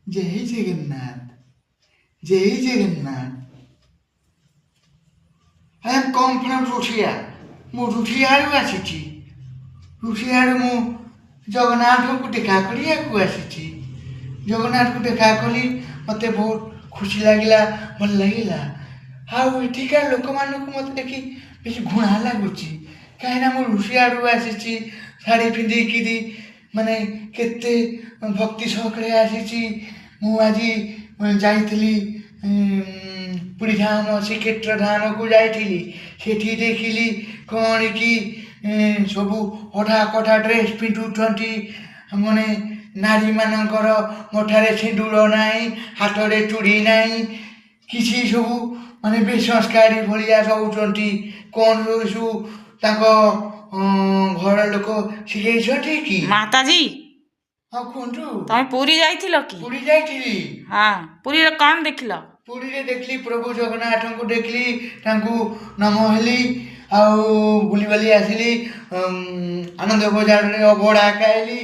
जय जगन्नाथ जय Jagannath. I am come from Russia। ମୁଁ ରୁଷିଆରୁ ଆସିଛି। ରୁଷିଆରୁ ମୁଁ ଜଗନ୍ନାଥଙ୍କୁ ଦେଖା କରିବାକୁ ଆସିଛି। ଜଗନ୍ନାଥଙ୍କୁ ଦେଖା କଲି, ମୋତେ ବହୁତ ଖୁସି ଲାଗିଲା, ଭଲ ଲାଗିଲା। ଆଉ ଏଠିକାର ଲୋକମାନଙ୍କୁ ମୋତେ ଦେଖି ବେଶୀ ଘୃଣା ଲାଗୁଛି, କାହିଁକିନା ମୁଁ ରୁଷିଆରୁ ଆସିଛି ଶାଢ଼ୀ ପିନ୍ଧିକିରି, ମାନେ କେତେ ଭକ୍ତି ସହକାରେ ଆସିଛି। ମୁଁ ଆଜି ଯାଇଥିଲି ପୁରୀ ଧାମ ଶ୍ରୀକ୍ଷେତ୍ର ଧାମକୁ ଯାଇଥିଲି। ସେଠି ଦେଖିଲି କ'ଣ କି ସବୁ ଅଧା କଟା ଡ୍ରେସ୍ ପିନ୍ଧୁଛନ୍ତି, ମାନେ ନାରୀମାନଙ୍କର ମୋଠାରେ ସିନ୍ଦୁର ନାହିଁ, ହାତରେ ଚୁଡ଼ି ନାହିଁ, କିଛି ସବୁ ମାନେ ବେସଂସ୍କାରୀ ଭଳିଆ ରହୁଛନ୍ତି। କ'ଣ ସବୁ ତାଙ୍କ ଘର ଲୋକ ଶିଖେଇଛନ୍ତି କି? ମାତାଜୀ, ହଁ କୁହନ୍ତୁ। ତମେ ପୁରୀ ଯାଇଥିଲ କି? ପୁରୀ ଯାଇଥିଲି। ହଁ, ପୁରୀରେ କ'ଣ ଦେଖିଲ? ପୁରୀରେ ଦେଖିଲି ପ୍ରଭୁ ଜଗନ୍ନାଥଙ୍କୁ ଦେଖିଲି, ତାଙ୍କୁ ନମ ହେଲି, ଆଉ ବୁଲିବାଲି ଆସିଲି। ଆନନ୍ଦ ବଜାରରେ ଅବଢ଼ା ଖାଇଲି,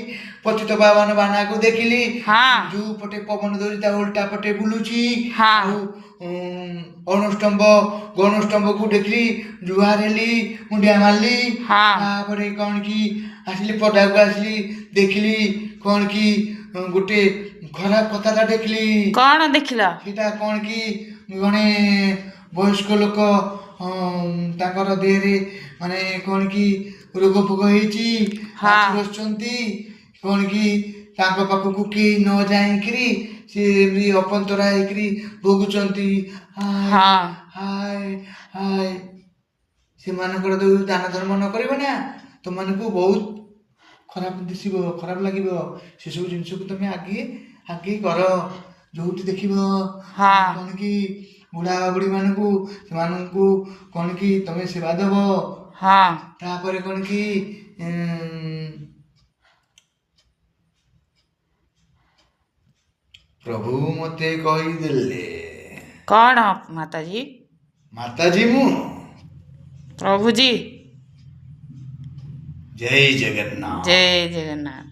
ପତିତ ପାବନ ବାନାକୁ ଦେଖିଲି, ହଁ। ଯେଉଁ ପଟେ ପବନ ଦଉଛି ତା ଓଲଟା ପଟେ ବୁଲୁଛି। ହଁ। ଆଉ ଅନୁଷ୍ଠମ୍ବ ଗଣଷ୍ଠମ୍ବକୁ ଦେଖିଲି, ଜୁହାର ହେଲି, ମୁଣ୍ଡିଆ ମାରିଲି। ହଁ। ତାପରେ କ'ଣ କି ଆସିଲି, ପଦାକୁ ଆସିଲି, ଦେଖିଲି କ'ଣ କି ଗୋଟେ ଖରାପ କଥାଟା ଦେଖିଲି। କ'ଣ ଦେଖିଲ? ସେଟା କ'ଣ କି ଜଣେ ବୟସ୍କ ଲୋକ, ତାଙ୍କର ଦେହରେ ମାନେ କ'ଣ କି ରୋଗ ଫୋଗ ହେଇଛି, ବସୁଛନ୍ତି। କ'ଣ କି ତାଙ୍କ ପାଖକୁ କେହି ନ ଯାଇକିରି ସେ ଏମିତି ଅପନ୍ତରା ହେଇକିରି ଭୋଗୁଛନ୍ତି। ହାୟ ହାୟ ହାୟ। ସେମାନଙ୍କର ଯେଉଁ ଦାନ ଧର୍ମ ନ କରିବ ନା, ତୁମମାନଙ୍କୁ ବହୁତ ଖରାପ ଦିଶିବ, ଖରାପ ଲାଗିବ। ସେସବୁ ଜିନିଷକୁ ତୁମେ ଆଗେଇ କର। ଯୋଉଠି ଦେଖିବ କ'ଣ କି ବୁଢ଼ା ବୁଢ଼ୀମାନଙ୍କୁ, ସେମାନଙ୍କୁ କ'ଣ କି ତମେ ସେବା ଦେବ। ତାପରେ କ'ଣ କି ପ୍ରଭୁ ମୋତେ କହିଦେଲେ। କ'ଣ ମାତାଜୀ? ମାତାଜୀ ମୁଁ ପ୍ରଭୁଜୀ, ଜୟ ଜଗନ୍ନାଥ। ଜୟ ଜଗନ୍ନାଥ।